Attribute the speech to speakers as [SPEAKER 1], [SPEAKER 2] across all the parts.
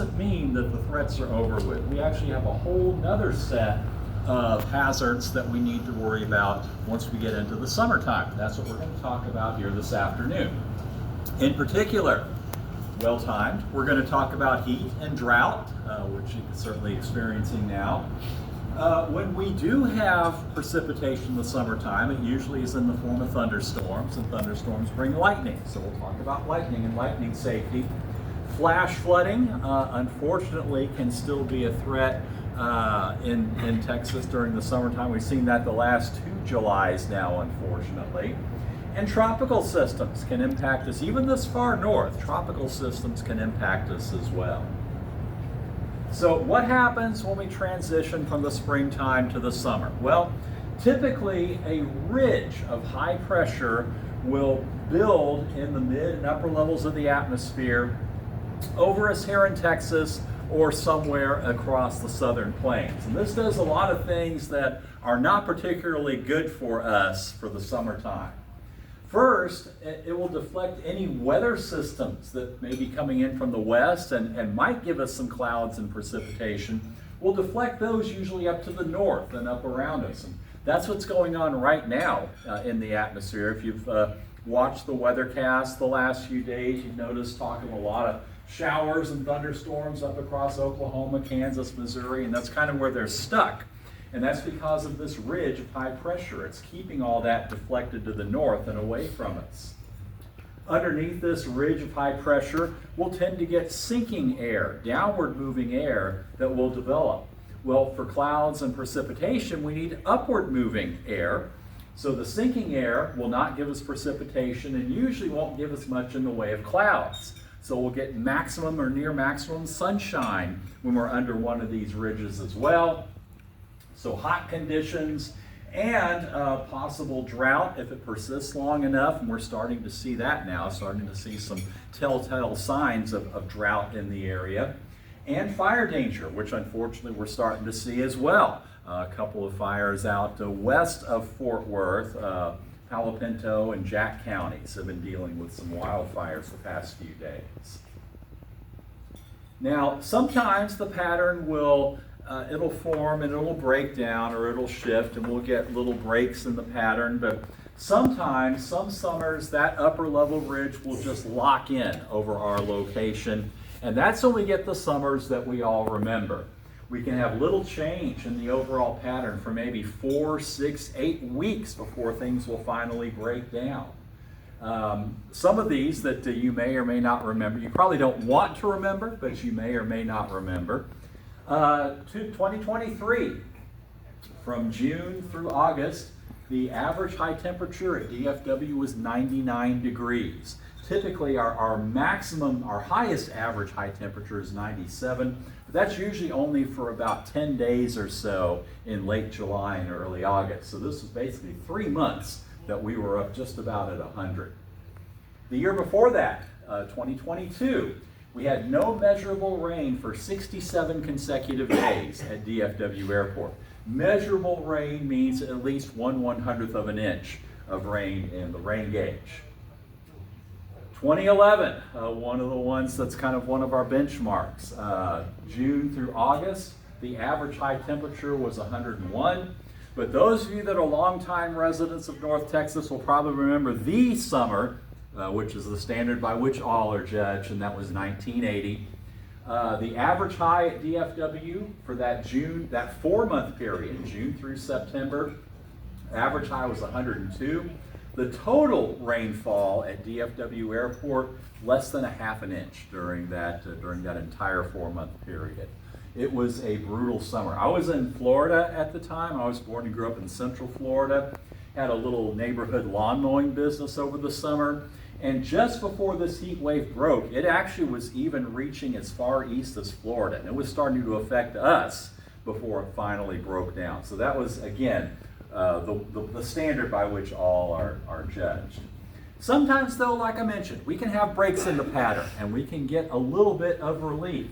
[SPEAKER 1] doesn't mean that the threats are over with. We actually have a whole nother set of hazards that we need to worry about once we get into the summertime. That's what we're going to talk about here this afternoon. In particular, well timed, we're going to talk about heat and drought, which you're certainly experiencing now. When we do have precipitation in the summertime, it usually is in the form of thunderstorms, and thunderstorms bring lightning. So we'll talk about lightning and lightning safety. Flash flooding, unfortunately, can still be a threat in Texas during the summertime. We've seen that the last 2 Julys now, unfortunately. And tropical systems can impact us, even this far north. Tropical systems can impact us as well. So what happens when we transition from the springtime to the summer? Well, typically a ridge of high pressure will build in the mid and upper levels of the atmosphere over us here in Texas or somewhere across the southern plains. And this does a lot of things that are not particularly good for us for the summertime. First, it will deflect any weather systems that may be coming in from the west and might give us some clouds and precipitation. We'll deflect those usually up to the north and up around us. And that's what's going on right now in the atmosphere. If you've watched the weathercast the last few days, you've noticed talking a lot of showers and thunderstorms up across Oklahoma, Kansas, Missouri, and that's kind of where they're stuck. And that's because of this ridge of high pressure. It's keeping all that deflected to the north and away from us. Underneath this ridge of high pressure, we'll tend to get sinking air, downward moving air that will develop. Well, for clouds and precipitation, we need upward moving air. So the sinking air will not give us precipitation and usually won't give us much in the way of clouds. So we'll get maximum or near maximum sunshine when we're under one of these ridges as well. So hot conditions and possible drought if it persists long enough, and we're starting to see that now, starting to see some telltale signs of drought in the area. And fire danger, which unfortunately we're starting to see as well. A couple of fires out west of Fort Worth, Palo Pinto and Jack counties have been dealing with some wildfires the past few days. Now, sometimes the pattern will it'll form and it'll break down or it'll shift and we'll get little breaks in the pattern, but sometimes, some summers, that upper level ridge will just lock in over our location, and that's when we get the summers that we all remember. We can have little change in the overall pattern for maybe 4, 6, 8 weeks before things will finally break down. Some of these that you may or may not remember, you probably don't want to remember, but you may or may not remember. 2023, from June through August, the average high temperature at DFW was 99 degrees. Typically our maximum, our highest average high temperature is 97, but that's usually only for about 10 days or so in late July and early August. So this was basically 3 months that we were up just about at 100. The year before that, 2022, we had no measurable rain for 67 consecutive days at DFW Airport. Measurable rain means at least 1/100th of an inch of rain in the rain gauge. 2011, one of the ones that's kind of one of our benchmarks. June through August, the average high temperature was 101. But those of you that are longtime residents of North Texas will probably remember the summer, which is the standard by which all are judged, and that was 1980. The average high at DFW for that 4-month period, June through September, average high was 102. The total rainfall at DFW Airport, less than 1/2 an inch during that entire 4-month period. It was a brutal summer. I was in Florida at the time. I was born and grew up in Central Florida. Had a little neighborhood lawn mowing business over the summer. And just before this heat wave broke, it actually was even reaching as far east as Florida. And it was starting to affect us before it finally broke down. So that was, again, the standard by which all are judged. Sometimes, though, like I mentioned, we can have breaks in the pattern and we can get a little bit of relief.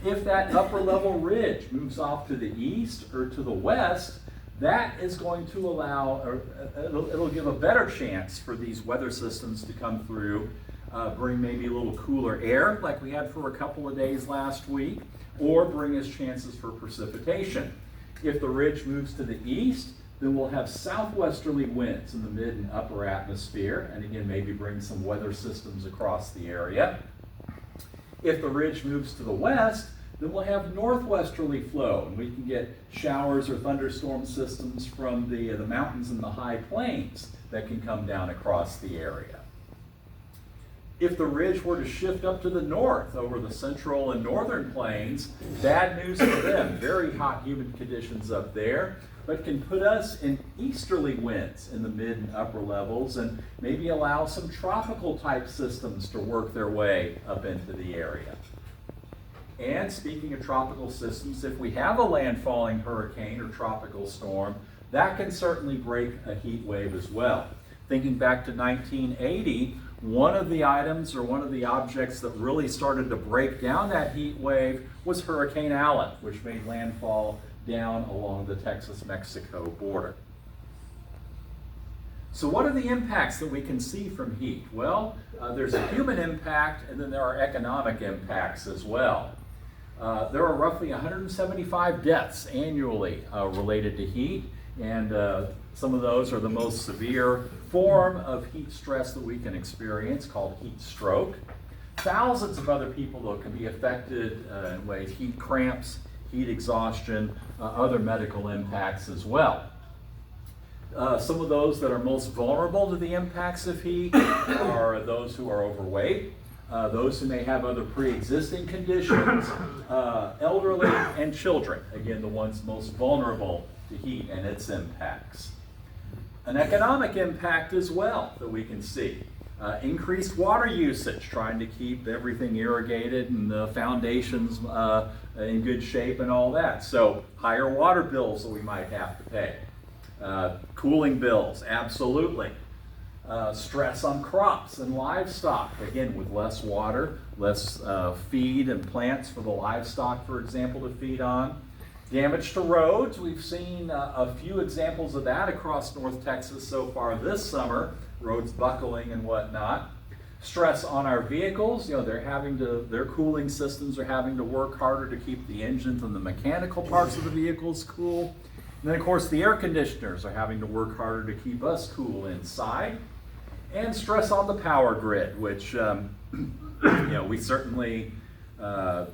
[SPEAKER 1] If that upper level ridge moves off to the east or to the west, that is going to allow, or it'll give a better chance for these weather systems to come through bring maybe a little cooler air like we had for a couple of days last week, or bring us chances for precipitation. If the ridge moves to the east, then we'll have southwesterly winds in the mid and upper atmosphere, and again, maybe bring some weather systems across the area. If the ridge moves to the west, then we'll have northwesterly flow, and we can get showers or thunderstorm systems from the mountains and the high plains that can come down across the area. If the ridge were to shift up to the north over the central and northern plains, bad news for them. Very hot, humid conditions up there, but can put us in easterly winds in the mid and upper levels and maybe allow some tropical type systems to work their way up into the area. And speaking of tropical systems, if we have a landfalling hurricane or tropical storm, that can certainly break a heat wave as well. Thinking back to 1980, one of the items or one of the objects that really started to break down that heat wave was Hurricane Allen, which made landfall down along the Texas-Mexico border. So what are the impacts that we can see from heat? Well, there's a human impact, and then there are economic impacts as well. There are roughly 175 deaths annually related to heat, and some of those are the most severe form of heat stress that we can experience, called heat stroke. Thousands of other people, though, can be affected in ways: heat cramps, heat exhaustion, other medical impacts as well. Some of those that are most vulnerable to the impacts of heat are those who are overweight, those who may have other pre-existing conditions, elderly, and children. Again, the ones most vulnerable to heat and its impacts. An economic impact as well that we can see. Increased water usage, trying to keep everything irrigated and the foundations in good shape and all that. So higher water bills that we might have to pay. Cooling bills, absolutely. Stress on crops and livestock, again with less water, less feed and plants for the livestock, for example, to feed on. Damage to roads, we've seen a few examples of that across North Texas so far this summer, roads buckling and whatnot. Stress on our vehicles, their cooling systems are having to work harder to keep the engines and the mechanical parts of the vehicles cool. And then of course the air conditioners are having to work harder to keep us cool inside. And stress on the power grid, which we certainly,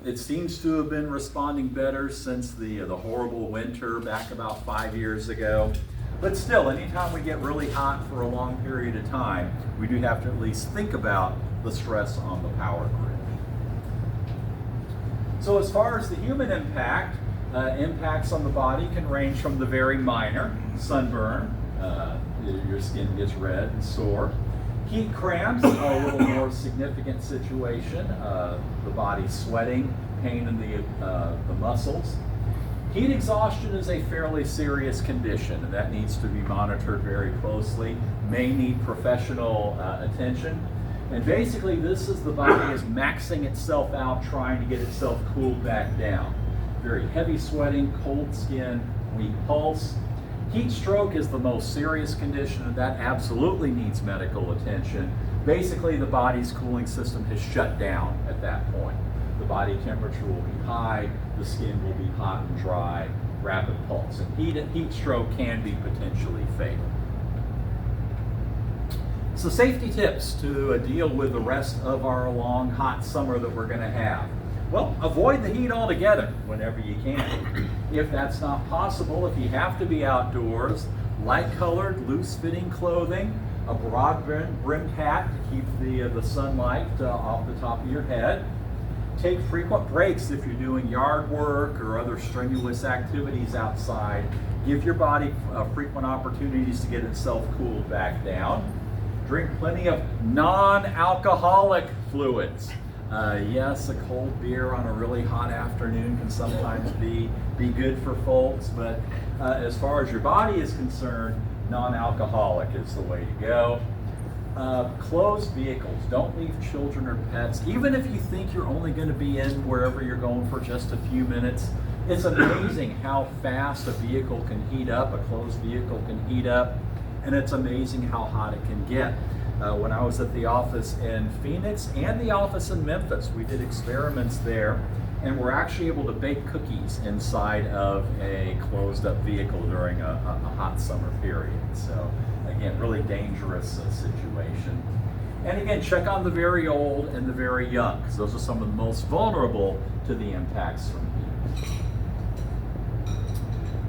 [SPEAKER 1] it seems to have been responding better since the horrible winter back about 5 years ago. But still, anytime we get really hot for a long period of time, we do have to at least think about the stress on the power grid. So as far as the human impact, impacts on the body can range from the very minor, sunburn, your skin gets red and sore. Heat cramps are a little more significant situation, the body sweating, pain in the muscles. Heat exhaustion is a fairly serious condition, and that needs to be monitored very closely, may need professional attention. And basically this is the body is maxing itself out, trying to get itself cooled back down. Very heavy sweating, cold skin, weak pulse. Heat stroke is the most serious condition, and that absolutely needs medical attention. Basically, the body's cooling system has shut down at that point. The body temperature will be high, the skin will be hot and dry, rapid pulse. And heat stroke can be potentially fatal. So safety tips to deal with the rest of our long, hot summer that we're going to have. Well, avoid the heat altogether whenever you can. If that's not possible, if you have to be outdoors, light-colored, loose-fitting clothing, a broad-brimmed hat to keep the sunlight off the top of your head. Take frequent breaks if you're doing yard work or other strenuous activities outside. Give your body frequent opportunities to get itself cooled back down. Drink plenty of non-alcoholic fluids. Yes, a cold beer on a really hot afternoon can sometimes be good for folks, but as far as your body is concerned, non-alcoholic is the way to go. Closed vehicles, don't leave children or pets. Even if you think you're only going to be in wherever you're going for just a few minutes, it's amazing how fast a vehicle can heat up, a closed vehicle can heat up, and it's amazing how hot it can get. when I was at the office in Phoenix and the office in Memphis. We did experiments there, and we're actually able to bake cookies inside of a closed up vehicle during a hot summer period. So again, really dangerous situation. And again, check on the very old and the very young, because those are some of the most vulnerable to the impacts from heat.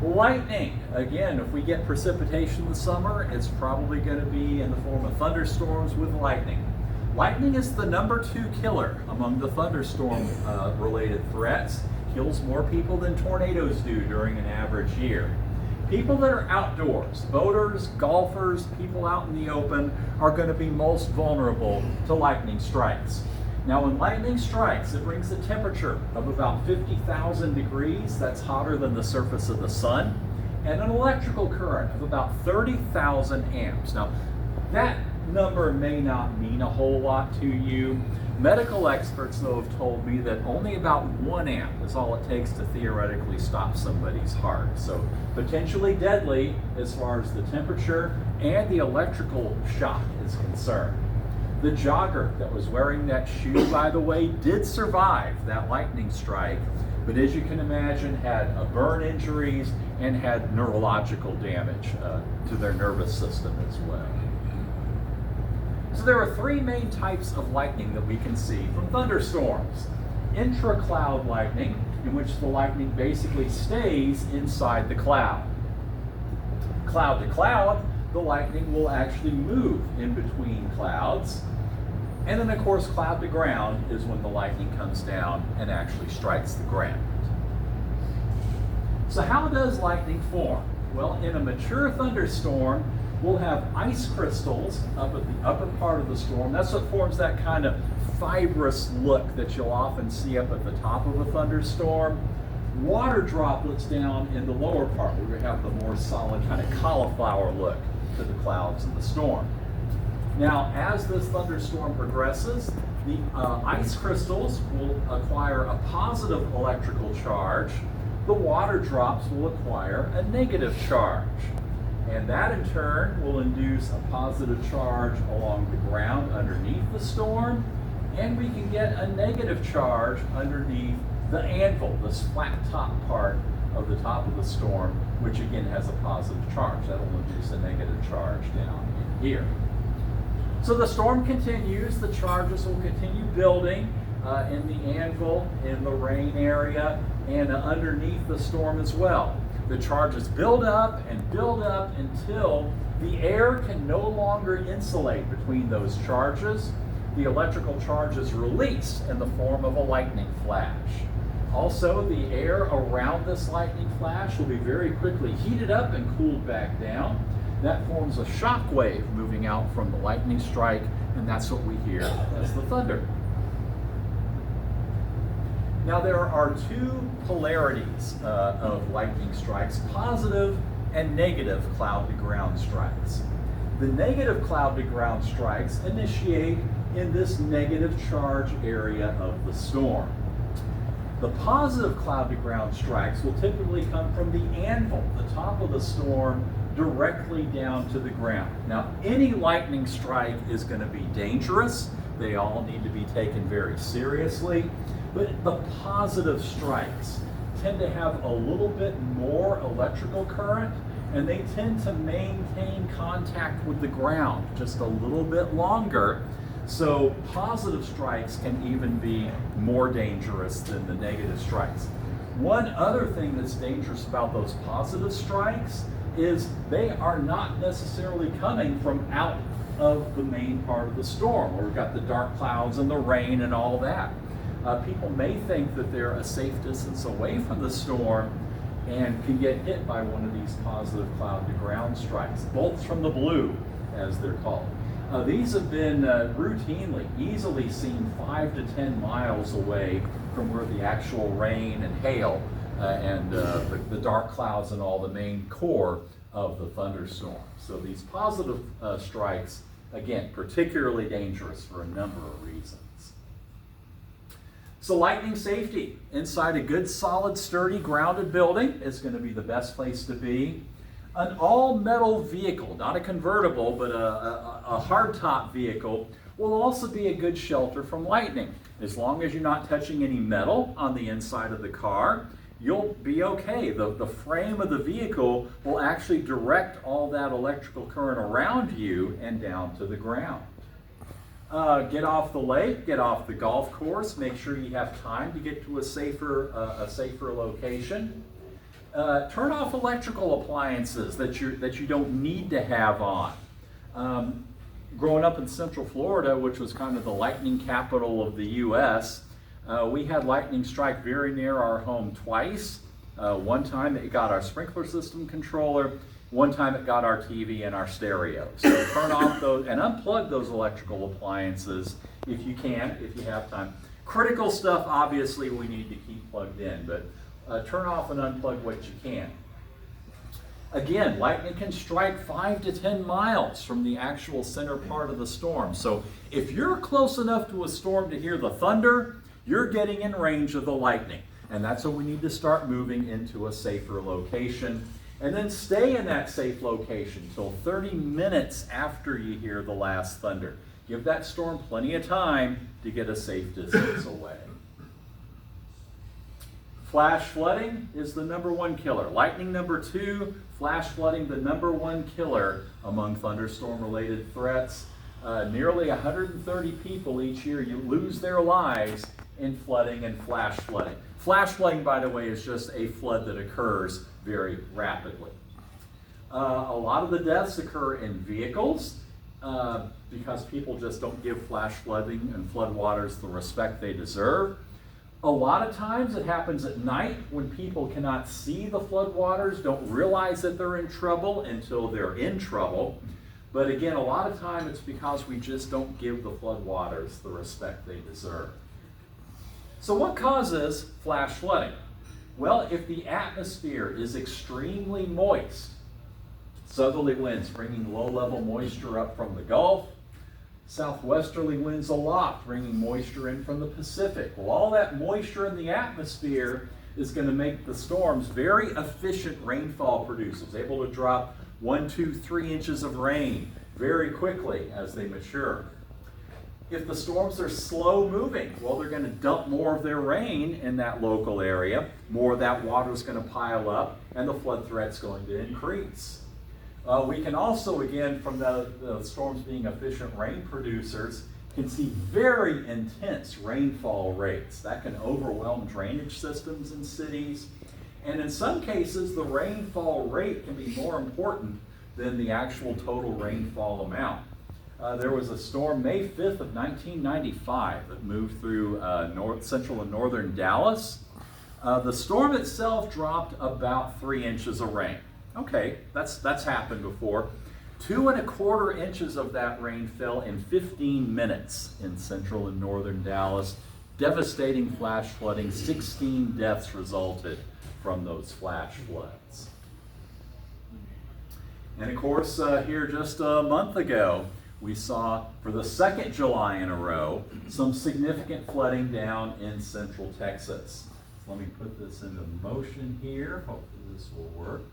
[SPEAKER 1] Lightning. Again, if we get precipitation in the summer, it's probably going to be in the form of thunderstorms with lightning. Lightning is the #2 killer among the thunderstorm related threats. Kills more people than tornadoes do during an average year. People that are outdoors, boaters, golfers, people out in the open, are going to be most vulnerable to lightning strikes. Now, when lightning strikes, it brings a temperature of about 50,000 degrees. That's hotter than the surface of the sun. And an electrical current of about 30,000 amps. Now, that number may not mean a whole lot to you. Medical experts, though, have told me that only about 1 amp is all it takes to theoretically stop somebody's heart. So potentially deadly as far as the temperature and the electrical shock is concerned. The jogger that was wearing that shoe, by the way, did survive that lightning strike, but as you can imagine, had burn injuries and had neurological damage to their nervous system as well. So there are 3 main types of lightning that we can see from thunderstorms. Intra-cloud lightning, in which the lightning basically stays inside the cloud. Cloud to cloud, the lightning will actually move in between clouds. And then, of course, cloud to ground is when the lightning comes down and actually strikes the ground. So how does lightning form? Well, in a mature thunderstorm, we'll have ice crystals up at the upper part of the storm. That's what forms that kind of fibrous look that you'll often see up at the top of a thunderstorm. Water droplets down in the lower part, where we have the more solid kind of cauliflower look to the clouds in the storm. Now, as this thunderstorm progresses, the ice crystals will acquire a positive electrical charge. The water drops will acquire a negative charge. And that in turn will induce a positive charge along the ground underneath the storm, and we can get a negative charge underneath the anvil, this flat top part of the top of the storm, which again has a positive charge. That will induce a negative charge down in here. So the storm continues, the charges will continue building in the anvil, in the rain area, and underneath the storm as well. The charges build up until the air can no longer insulate between those charges. The electrical charge is released in the form of a lightning flash. Also, the air around this lightning flash will be very quickly heated up and cooled back down. That forms a shock wave moving out from the lightning strike, and that's what we hear as the thunder. Now, there are 2 polarities of lightning strikes, positive and negative cloud to ground strikes. The negative cloud to ground strikes initiate in this negative charge area of the storm. The positive cloud to ground strikes will typically come from the anvil, the top of the storm, directly down to the ground. Now, any lightning strike is going to be dangerous. They all need to be taken very seriously. But the positive strikes tend to have a little bit more electrical current, and they tend to maintain contact with the ground just a little bit longer. So positive strikes can even be more dangerous than the negative strikes. One other thing that's dangerous about those positive strikes is they are not necessarily coming from out of the main part of the storm, where we've got the dark clouds and the rain and all that. People may think that they're a safe distance away from the storm and can get hit by one of these positive cloud to ground strikes, bolts from the blue, as they're called. These have been routinely, easily seen 5 to 10 miles away from where the actual rain and hail and the dark clouds and all the main core of the thunderstorm. So these positive strikes, again, particularly dangerous for a number of reasons. So lightning safety inside a good, solid, sturdy, grounded building is going to be the best place to be. An all-metal vehicle, not a convertible, but a hardtop vehicle, will also be a good shelter from lightning. As long as you're not touching any metal on the inside of the car, you'll be okay. The frame of the vehicle will actually direct all that electrical current around you and down to the ground. Get off the lake, get off the golf course, make sure you have time to get to a safer location. Turn off electrical appliances that you don't need to have on. Growing up in Central Florida, which was kind of the lightning capital of the U.S., we had lightning strike very near our home twice. One time it got our sprinkler system controller. One time it got our TV and our stereo. So turn off those and unplug those electrical appliances if you can, if you have time. Critical stuff, obviously, we need to keep plugged in, but turn off and unplug what you can. Again, lightning can strike 5 to 10 miles from the actual center part of the storm. So if you're close enough to a storm to hear the thunder, you're getting in range of the lightning. And that's when we need to start moving into a safer location. And then stay in that safe location until 30 minutes after you hear the last thunder. Give that storm plenty of time to get a safe distance away. Flash flooding is the #1 killer. Lightning #2, flash flooding the #1 killer among thunderstorm-related threats. Nearly 130 people each year lose their lives in flooding and flash flooding. Flash flooding, by the way, is just a flood that occurs very rapidly. A lot of the deaths occur in vehicles because people just don't give flash flooding and floodwaters the respect they deserve. A lot of times it happens at night when people cannot see the floodwaters, don't realize that they're in trouble until they're in trouble. But again, a lot of time it's because we just don't give the floodwaters the respect they deserve. So what causes flash flooding? Well, if the atmosphere is extremely moist, southerly winds bringing low-level moisture up from the Gulf, southwesterly winds aloft bringing moisture in from the Pacific. Well, all that moisture in the atmosphere is going to make the storms very efficient rainfall producers, able to drop 1, 2, 3 inches of rain very quickly as they mature. If the storms are slow moving, well, they're going to dump more of their rain in that local area. More of that water is going to pile up, and the flood threat's going to increase. We can also, again, from the storms being efficient rain producers, can see very intense rainfall rates. That can overwhelm drainage systems in cities. And in some cases, the rainfall rate can be more important than the actual total rainfall amount. There was a storm May 5th of 1995 that moved through central and northern Dallas. The storm itself dropped about 3 inches of rain. Okay, that's happened before. 2¼ inches of that rain fell in 15 minutes in central and northern Dallas. Devastating flash flooding. 16 deaths resulted from those flash floods. And of course, here just a month ago, we saw, for the second July in a row, some significant flooding down in central Texas. So let me put this into motion here. Hopefully this will work.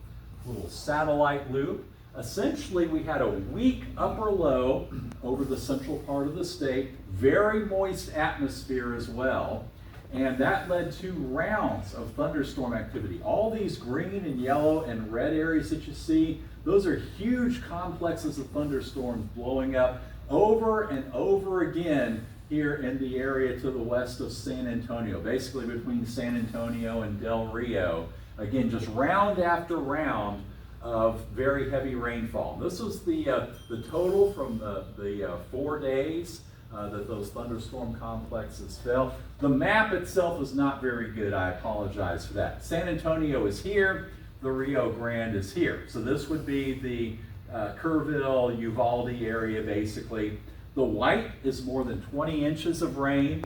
[SPEAKER 1] Little satellite loop. Essentially, we had a weak upper low over the central part of the state, very moist atmosphere as well, and that led to rounds of thunderstorm activity. All these green and yellow and red areas that you see, those are huge complexes of thunderstorms blowing up over and over again here in the area to the west of San Antonio, basically between San Antonio and Del Rio. Again, just round after round of very heavy rainfall. This was the total from the 4 days that those thunderstorm complexes fell. The map itself is not very good. I apologize for that. San Antonio is here. The Rio Grande is here. So this would be the Kerrville, Uvalde area, basically. The white is more than 20 inches of rain.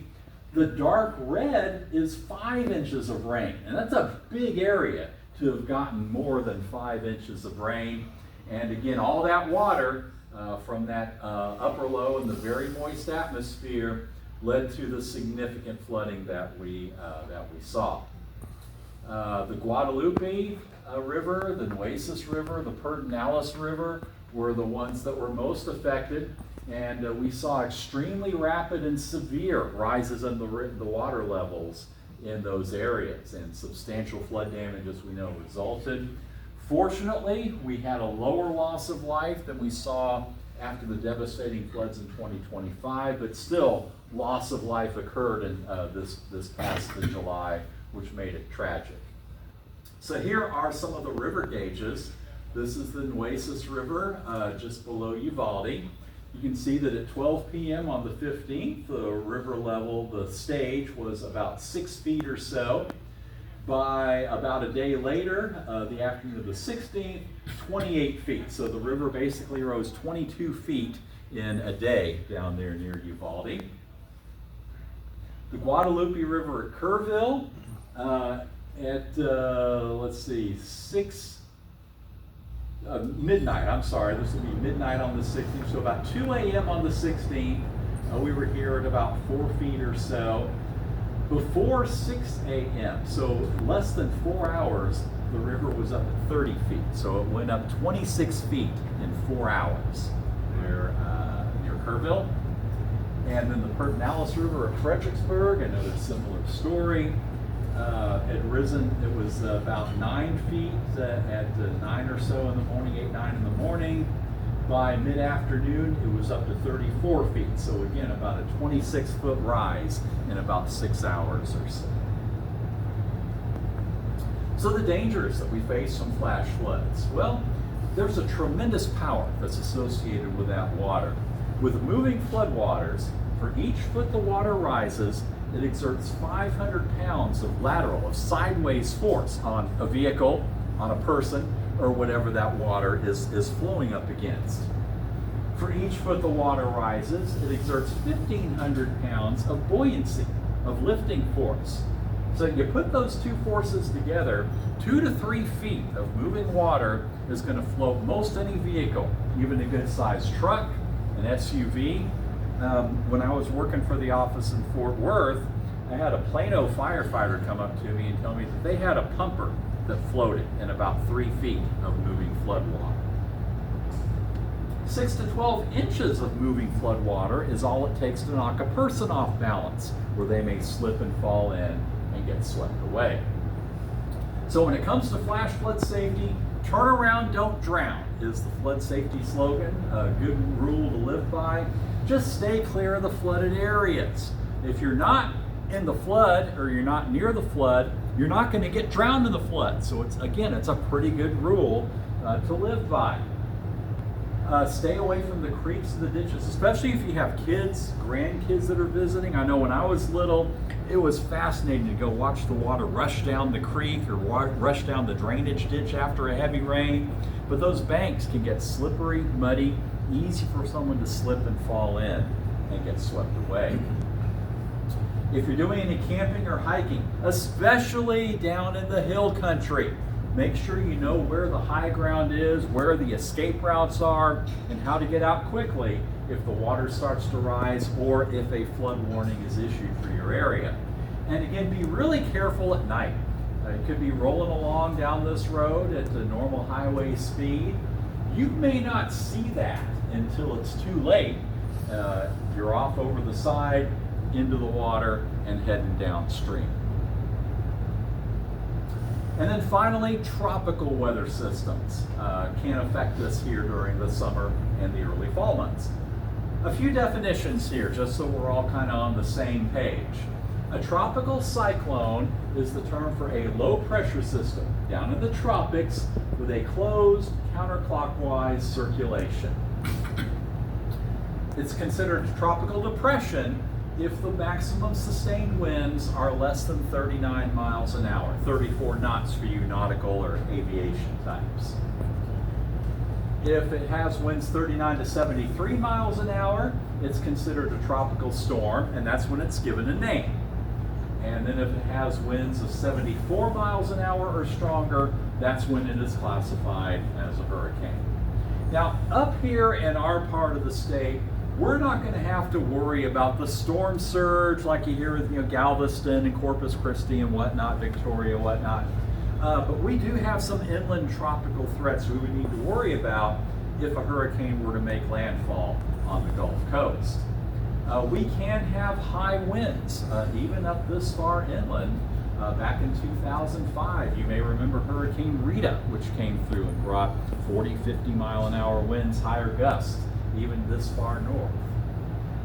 [SPEAKER 1] The dark red is 5 inches of rain, and that's a big area to have gotten more than 5 inches of rain. And again, all that water from that upper low and the very moist atmosphere led to the significant flooding that we saw. The Guadalupe River, the Nueces River, the Pedernales River were the ones that were most affected, and we saw extremely rapid and severe rises in the water levels in those areas, and substantial flood damage, as we know, resulted. Fortunately, we had a lower loss of life than we saw after the devastating floods in 2025, but still, loss of life occurred in this past July, which made it tragic. So here are some of the river gauges. This is the Nueces River, just below Uvalde. You can see that at 12 p.m. on the 15th, the river level, the stage was about 6 feet or so. By about a day later, the afternoon of the 16th, 28 feet. So the river basically rose 22 feet in a day down there near Uvalde. The Guadalupe River at Kerrville let's see, midnight, I'm sorry, this will be midnight on the 16th. So about 2 a.m. on the 16th, we were here at about 4 feet or so. Before 6 a.m., so less than 4 hours, the river was up at 30 feet. So it went up 26 feet in 4 hours near Kerrville. And then the Pedernales River at Fredericksburg, another similar story. Had risen, it was about 9 feet at 9 or so in the morning, 8, 9 in the morning. By mid-afternoon, it was up to 34 feet. So again, about a 26-foot rise in about 6 hours or so. So the dangers that we face from flash floods. Well, there's a tremendous power that's associated with that water. With moving floodwaters, for each foot the water rises, it exerts 500 pounds of lateral, of sideways force on a vehicle, on a person, or whatever that water is flowing up against. For each foot the water rises, it exerts 1,500 pounds of buoyancy, of lifting force. So you put those two forces together, 2 to 3 feet of moving water is going to float most any vehicle, even a good-sized truck, an SUV. When I was working for the office in Fort Worth, I had a Plano firefighter come up to me and tell me that they had a pumper that floated in about 3 feet of moving flood water. 6 to 12 inches of moving flood water is all it takes to knock a person off balance, where they may slip and fall in and get swept away. So when it comes to flash flood safety, turn around, don't drown is the flood safety slogan, a good rule to live by. Just stay clear of the flooded areas. If you're not in the flood or you're not near the flood, you're not going to get drowned in the flood. So it's a pretty good rule to live by. Stay away from the creeks and the ditches, especially if you have kids, grandkids that are visiting. I know when I was little, it was fascinating to go watch the water rush down the creek or rush down the drainage ditch after a heavy rain. But those banks can get slippery, muddy, easy for someone to slip and fall in and get swept away. If you're doing any camping or hiking, especially down in the hill country, make sure you know where the high ground is, where the escape routes are, and how to get out quickly if the water starts to rise or if a flood warning is issued for your area. And again, be really careful at night. It could be rolling along down this road at the normal highway speed. You may not see that until it's too late. You're off over the side, into the water, and heading downstream. And then finally, tropical weather systems can affect us here during the summer and the early fall months. A few definitions here, just so we're all kind of on the same page. A tropical cyclone is the term for a low pressure system down in the tropics with a closed counterclockwise circulation. It's considered a tropical depression if the maximum sustained winds are less than 39 miles an hour, 34 knots for you nautical or aviation types. If it has winds 39 to 73 miles an hour, it's considered a tropical storm, and that's when it's given a name. And then if it has winds of 74 miles an hour or stronger, that's when it is classified as a hurricane. Now, up here in our part of the state, We're not going to have to worry about the storm surge like you hear with Galveston and Corpus Christi and whatnot, Victoria, whatnot. But we do have some inland tropical threats we would need to worry about if a hurricane were to make landfall on the Gulf Coast. We can have high winds, even up this far inland. Back in 2005, you may remember Hurricane Rita, which came through and brought 40, 50 mile an hour winds, higher gusts, even this far north.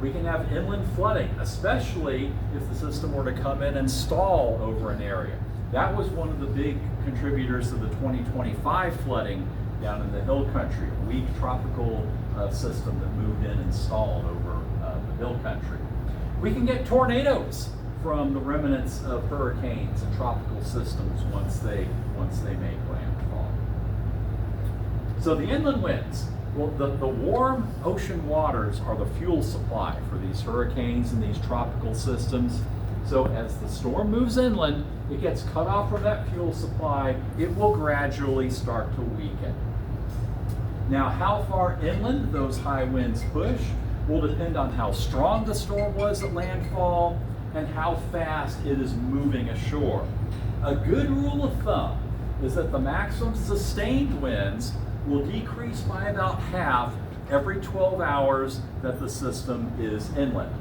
[SPEAKER 1] We can have inland flooding, especially if the system were to come in and stall over an area. That was one of the big contributors to the 2025 flooding down in the hill country, a weak tropical system that moved in and stalled over the hill country. We can get tornadoes from the remnants of hurricanes and tropical systems once they make landfall. So the inland winds, well, the warm ocean waters are the fuel supply for these hurricanes and these tropical systems. So as the storm moves inland, it gets cut off from that fuel supply, it will gradually start to weaken. Now, how far inland those high winds push will depend on how strong the storm was at landfall and how fast it is moving ashore. A good rule of thumb is that the maximum sustained winds will decrease by about half every 12 hours that the system is inland.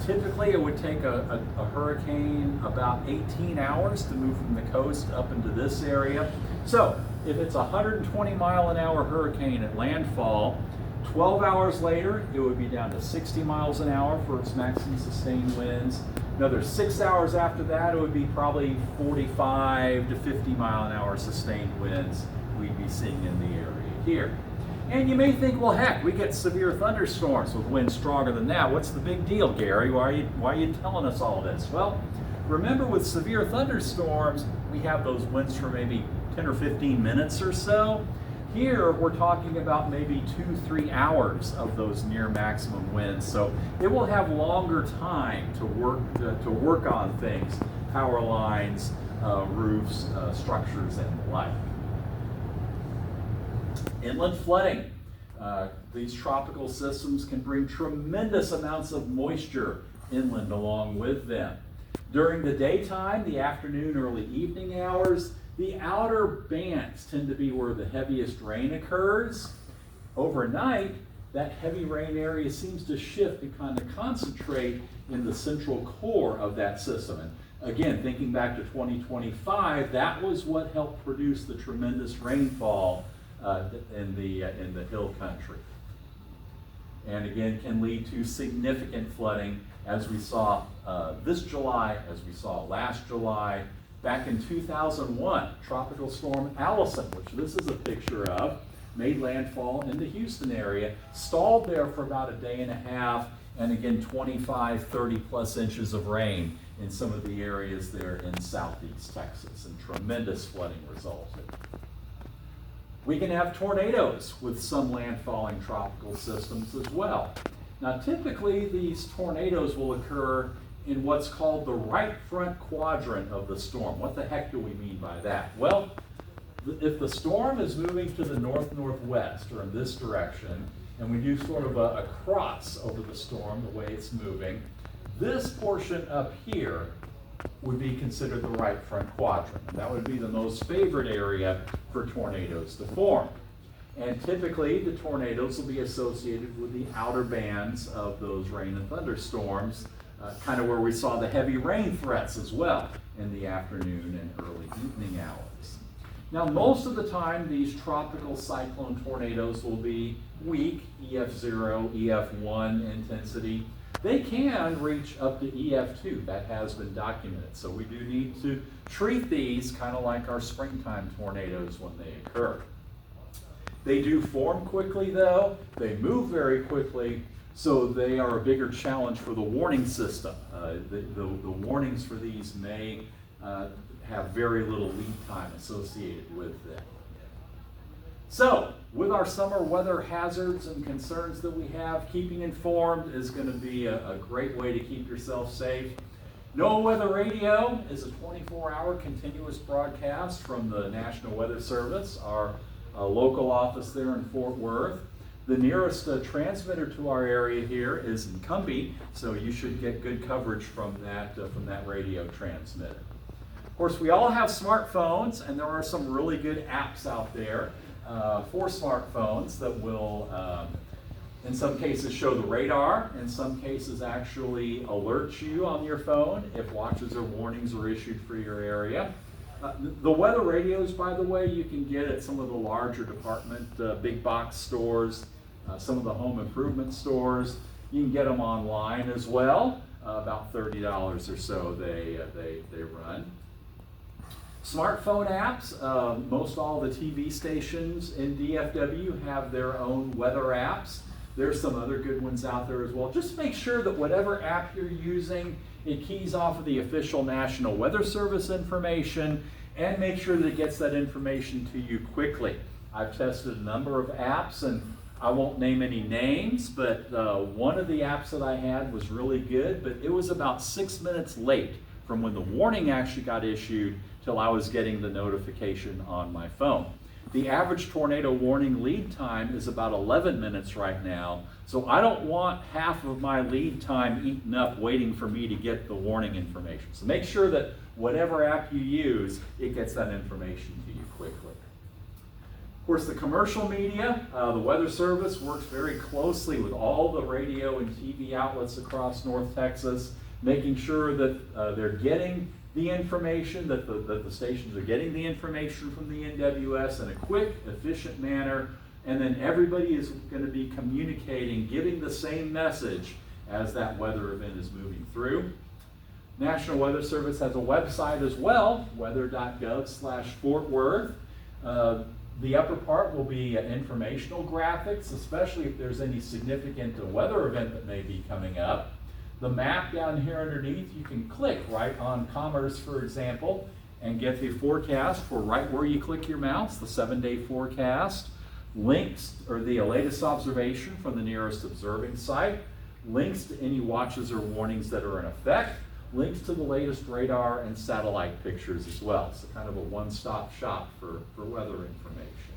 [SPEAKER 1] Typically, it would take a hurricane about 18 hours to move from the coast up into this area. So, if it's a 120 mile an hour hurricane at landfall, 12 hours later, it would be down to 60 miles an hour for its maximum sustained winds. Another 6 hours after that, it would be probably 45 to 50 mile an hour sustained winds we'd be seeing in the area here. And you may think, well, heck, we get severe thunderstorms with winds stronger than that. What's the big deal, Gary? Why are you telling us all this? Well, remember with severe thunderstorms, we have those winds for maybe 10 or 15 minutes or so. Here, we're talking about maybe 2-3 hours of those near maximum winds. So it will have longer time to work on things, power lines, roofs, structures, and the like. Inland flooding. These tropical systems can bring tremendous amounts of moisture inland along with them. During the daytime, the afternoon, early evening hours, the outer bands tend to be where the heaviest rain occurs. Overnight, that heavy rain area seems to shift and kind of concentrate in the central core of that system. And again, thinking back to 2025, that was what helped produce the tremendous rainfall in the hill country. And again, can lead to significant flooding as we saw this July, as we saw last July. Back in 2001, Tropical Storm Allison, which this is a picture of, made landfall in the Houston area, stalled there for about a day and a half, and again 25, 30 plus inches of rain in some of the areas there in southeast Texas, and tremendous flooding resulted. We can have tornadoes with some landfalling tropical systems as well. Now typically these tornadoes will occur in what's called the right front quadrant of the storm. What the heck do we mean by that? Well, if the storm is moving to the north-northwest, or in this direction, and we do sort of a cross over the storm, the way it's moving, this portion up here would be considered the right front quadrant. And that would be the most favored area for tornadoes to form. And typically, the tornadoes will be associated with the outer bands of those rain and thunderstorms, kind of where we saw the heavy rain threats as well in the afternoon and early evening hours. Now, most of the time, these tropical cyclone tornadoes will be weak, EF0, EF1 intensity. They can reach up to EF2. That has been documented. So we do need to treat these kind of like our springtime tornadoes when they occur. They do form quickly, though. They move very quickly. So they are a bigger challenge for the warning system. The warnings for these may have very little lead time associated with them. So, with our summer weather hazards and concerns that we have, keeping informed is going to be a great way to keep yourself safe. NOAA Weather Radio is a 24-hour continuous broadcast from the National Weather Service, our local office there in Fort Worth. The nearest transmitter to our area here is in Cumbie, so you should get good coverage from that radio transmitter. Of course, we all have smartphones, and there are some really good apps out there for smartphones that will, in some cases, show the radar, in some cases actually alert you on your phone if watches or warnings are issued for your area. The weather radios, by the way, you can get at some of the larger department, big box stores, some of the home improvement stores. You can get them online as well, about $30 or so they run. Smartphone apps, most all the TV stations in DFW have their own weather apps. There's some other good ones out there as well. Just make sure that whatever app you're using, it keys off of the official National Weather Service information, and make sure that it gets that information to you quickly. I've tested a number of apps, and I won't name any names, but one of the apps that I had was really good, but it was about 6 minutes late from when the warning actually got issued till I was getting the notification on my phone. The average tornado warning lead time is about 11 minutes right now, so I don't want half of my lead time eaten up waiting for me to get the warning information. So make sure that whatever app you use, it gets that information to you quickly. Of course, the commercial media, the Weather Service works very closely with all the radio and TV outlets across North Texas, making sure that they're getting the information, that the stations are getting the information from the NWS in a quick, efficient manner, and then everybody is going to be communicating, giving the same message as that weather event is moving through. National Weather Service has a website as well, weather.gov/Fort Worth. The upper part will be informational graphics, especially if there's any significant weather event that may be coming up. The map down here underneath, you can click right on Commerce, for example, and get the forecast for right where you click your mouse, the 7-day forecast, links, or the latest observation from the nearest observing site, links to any watches or warnings that are in effect, links to the latest radar and satellite pictures as well. So kind of a one-stop shop for weather information.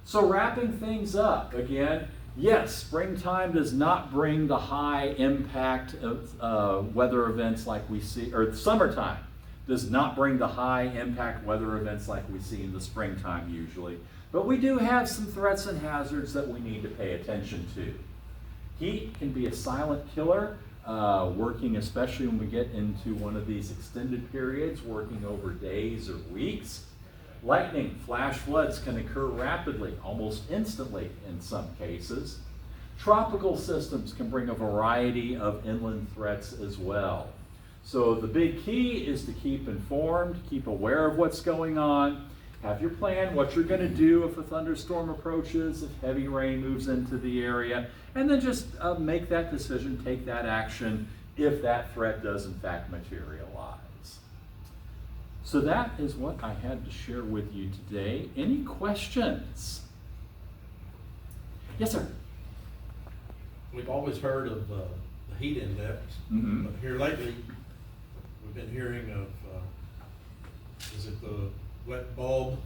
[SPEAKER 1] So wrapping things up, again, yes, springtime does not bring the high impact of weather events like we see, or summertime does not bring the high impact weather events like we see in the springtime usually. But we do have some threats and hazards that we need to pay attention to. Heat can be a silent killer, working especially when we get into one of these extended periods, working over days or weeks. Lightning, flash floods can occur rapidly, almost instantly in some cases. Tropical systems can bring a variety of inland threats as well. So the big key is to keep informed, keep aware of what's going on, have your plan, what you're going to do if a thunderstorm approaches, if heavy rain moves into the area, and then just make that decision, take that action if that threat does in fact materialize. So that is what I had to share with you today. Any questions? Yes, sir.
[SPEAKER 2] We've always heard of the heat index, but here lately we've been hearing of, is it the wet bulb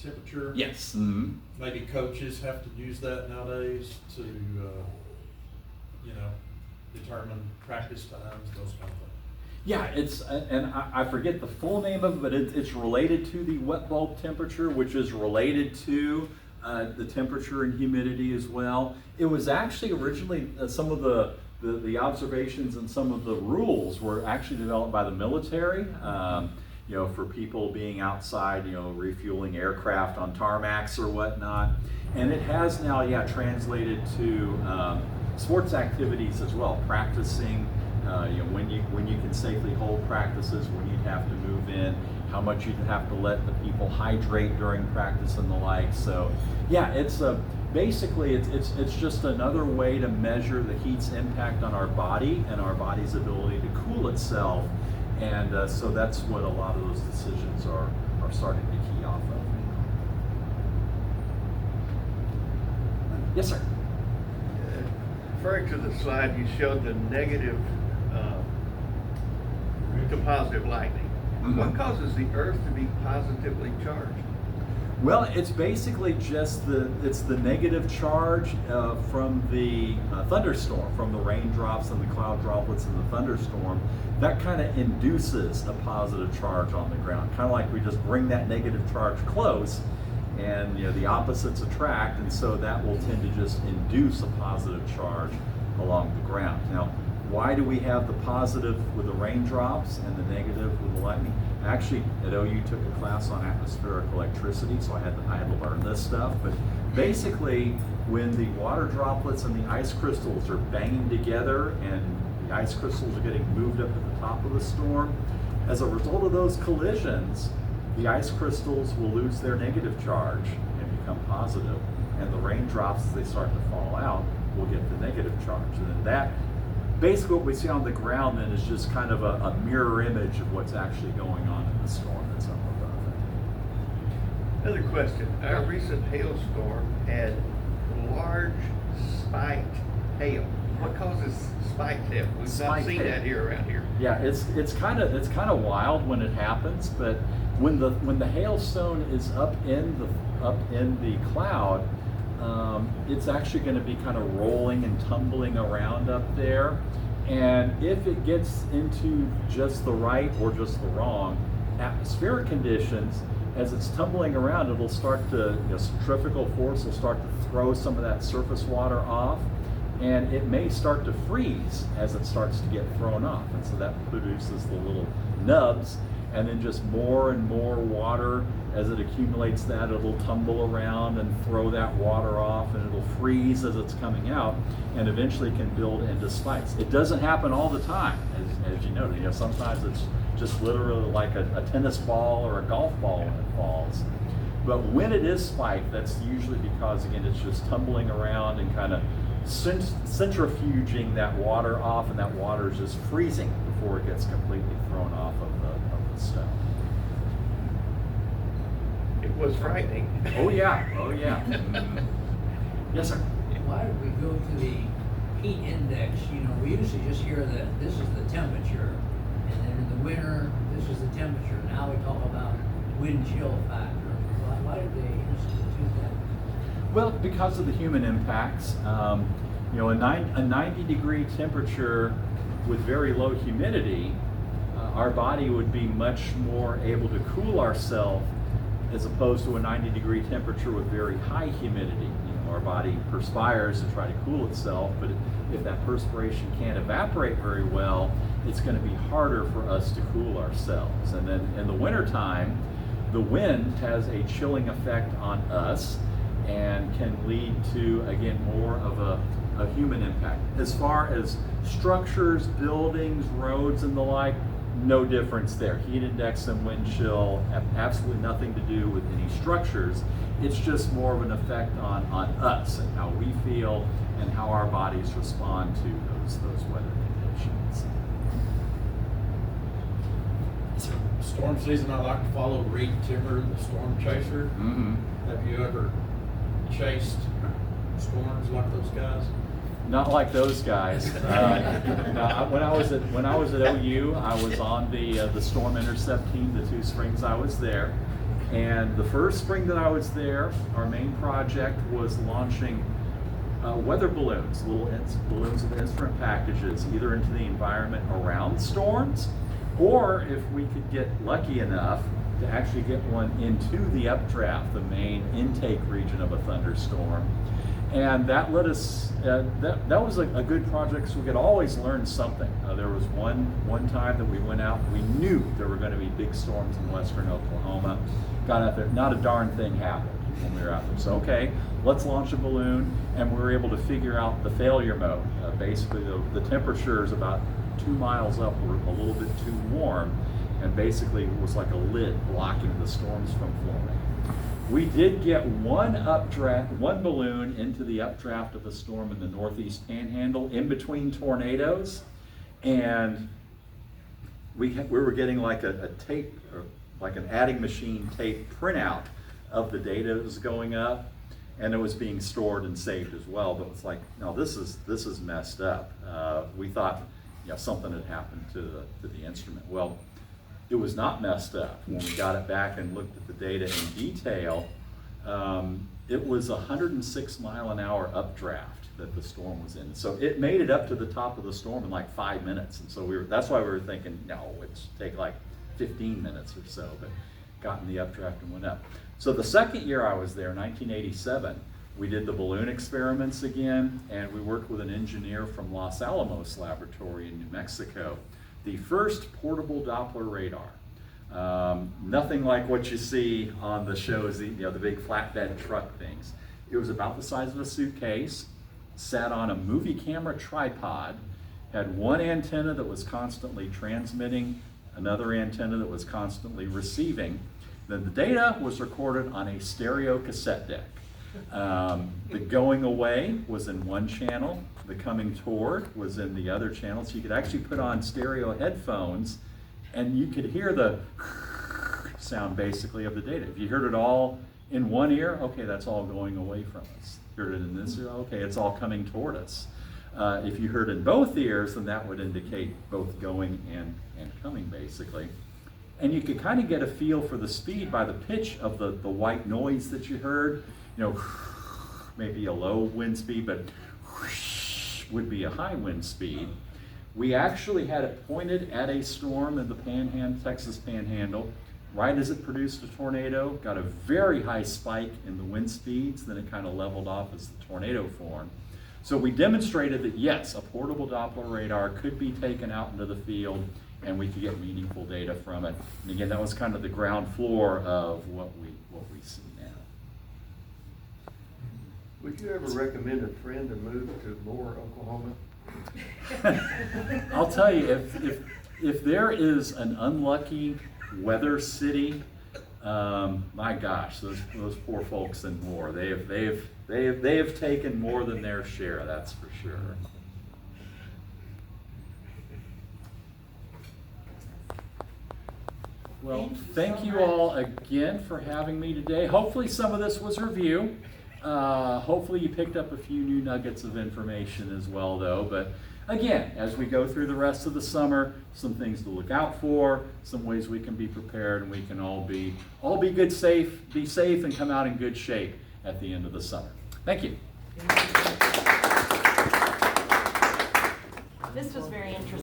[SPEAKER 2] temperature?
[SPEAKER 1] Yes.
[SPEAKER 2] Maybe coaches have to use that nowadays to, determine practice times, those kind of things.
[SPEAKER 1] Yeah, it's, and I forget the full name of it, but it's related to the wet bulb temperature, which is related to the temperature and humidity as well. It was actually originally some of the observations and some of the rules were actually developed by the military, for people being outside, refueling aircraft on tarmacs or whatnot. And it has now, translated to sports activities as well, practicing. When you can safely hold practices, when you'd have to move in, how much you'd have to let the people hydrate during practice and the like. So, yeah, it's basically it's just another way to measure the heat's impact on our body and our body's ability to cool itself. And so that's what a lot of those decisions are starting to key off of. Yes, sir.
[SPEAKER 3] Referring to the slide, you showed the negative to positive lightning. What causes the Earth to be positively charged?
[SPEAKER 1] Well, it's basically just it's the negative charge from the thunderstorm, from the raindrops and the cloud droplets in the thunderstorm. That kind of induces a positive charge on the ground. Kind of like we just bring that negative charge close, and the opposites attract, and so that will tend to just induce a positive charge along the ground. Now, why do we have the positive with the raindrops and the negative with the lightning? Actually, at OU took a class on atmospheric electricity, so I had to learn this stuff. But basically, when the water droplets and the ice crystals are banging together and the ice crystals are getting moved up at the top of the storm, as a result of those collisions, the ice crystals will lose their negative charge and become positive, and the raindrops, as they start to fall out, will get the negative charge. And then that, basically what we see on the ground then is just kind of a mirror image of what's actually going on in the storm that's up above it.
[SPEAKER 3] Another question. Our recent hailstorm had large spiked hail. What causes spiked hail? We've not
[SPEAKER 1] Spiked
[SPEAKER 3] seen
[SPEAKER 1] hail.
[SPEAKER 3] that here around here.
[SPEAKER 1] Yeah, it's kind of wild when it happens, but when the hailstone is up in the cloud, it's actually going to be kind of rolling and tumbling around up there. And if it gets into just the right or just the wrong atmospheric conditions, as it's tumbling around, it'll start to, centrifugal force will start to throw some of that surface water off, and it may start to freeze as it starts to get thrown off. And so that produces the little nubs, and then just more and more water. As it accumulates that, it'll tumble around and throw that water off, and it'll freeze as it's coming out, and eventually can build into spikes. It doesn't happen all the time, as you know. Sometimes it's just literally like a tennis ball or a golf ball when it falls. But when it is spiked, that's usually because, again, it's just tumbling around and kind of centrifuging that water off, and that water is just freezing before it gets completely thrown off of the stone.
[SPEAKER 3] It was frightening.
[SPEAKER 1] Oh yeah, oh yeah. Yes, sir.
[SPEAKER 4] Why did we go to the heat index? We usually just hear that this is the temperature, and then in the winter, this is the temperature. Now we talk about wind chill factor. Why did they institute that?
[SPEAKER 1] Well, because of the human impacts. A 90-degree temperature with very low humidity, our body would be much more able to cool ourselves as opposed to a 90-degree temperature with very high humidity. Our body perspires to try to cool itself, but if that perspiration can't evaporate very well, it's going to be harder for us to cool ourselves. And then in the wintertime, the wind has a chilling effect on us and can lead to, again, more of a human impact. As far as structures, buildings, roads, and the like, no difference there. Heat index and wind chill have absolutely nothing to do with any structures. It's just more of an effect on us and how we feel and how our bodies respond to those weather conditions.
[SPEAKER 2] Storm season, I like to follow Reed Timmer, the storm chaser.
[SPEAKER 1] Mm-hmm.
[SPEAKER 2] Have you ever chased storms like those guys?
[SPEAKER 1] Not like those guys. When I was at OU, I was on the storm intercept team the 2 springs I was there. And the first spring that I was there, our main project was launching weather balloons, little balloons with instrument packages, either into the environment around storms, or if we could get lucky enough to actually get one into the updraft, the main intake region of a thunderstorm. And that let us, that was a good project, so we could always learn something. There was one time that we went out, we knew there were going to be big storms in western Oklahoma. Got out there, not a darn thing happened when we were out there. So, okay, let's launch a balloon, and we were able to figure out the failure mode. Basically, the temperature is about 2 miles up, we're a little bit too warm, and basically it was like a lid blocking the storms from forming. We did get one balloon into the updraft of a storm in the northeast panhandle in between tornadoes, and we were getting like a tape, or like an adding machine tape printout of the data that was going up, and it was being stored and saved as well. But it's like, no, this is messed up. We thought, something had happened to the instrument. Well, it was not messed up. When we got it back and looked at the data in detail, It was 106-mile-an-hour updraft that the storm was in. So it made it up to the top of the storm in like 5 minutes. And so that's why we were thinking, no, it's take like 15 minutes or so, but got in the updraft and went up. So the second year I was there, 1987, we did the balloon experiments again, and we worked with an engineer from Los Alamos Laboratory in New Mexico. The first portable Doppler radar. Nothing like what you see on the shows, the big flatbed truck things. It was about the size of a suitcase, sat on a movie camera tripod, had one antenna that was constantly transmitting, another antenna that was constantly receiving. Then the data was recorded on a stereo cassette deck. The going away was in one channel, the coming toward was in the other channel, so you could actually put on stereo headphones and you could hear the sound basically of the data. If you heard it all in one ear, okay, that's all going away from us. Heard it in this ear, okay, it's all coming toward us. If you heard in both ears, then that would indicate both going and coming basically. And you could kind of get a feel for the speed by the pitch of the white noise that you heard. You know, maybe a low wind speed, but would be a high wind speed. We actually had it pointed at a storm in the Texas Panhandle. Right as it produced a tornado, got a very high spike in the wind speeds, then it kind of leveled off as the tornado formed. So we demonstrated that yes, a portable Doppler radar could be taken out into the field and we could get meaningful data from it. And again, that was kind of the ground floor of what we see now.
[SPEAKER 3] Would you ever recommend a friend to move to Moore, Oklahoma?
[SPEAKER 1] I'll tell you, if there is an unlucky weather city, my gosh, those poor folks in Moore, they have taken more than their share, that's for sure. Well, thank you all again for having me today. Hopefully some of this was review. Hopefully you picked up a few new nuggets of information as well though, but again, as we go through the rest of the summer, some things to look out for, some ways we can be prepared, and we can all be safe and come out in good shape at the end of the summer. Thank you.
[SPEAKER 5] This was very interesting.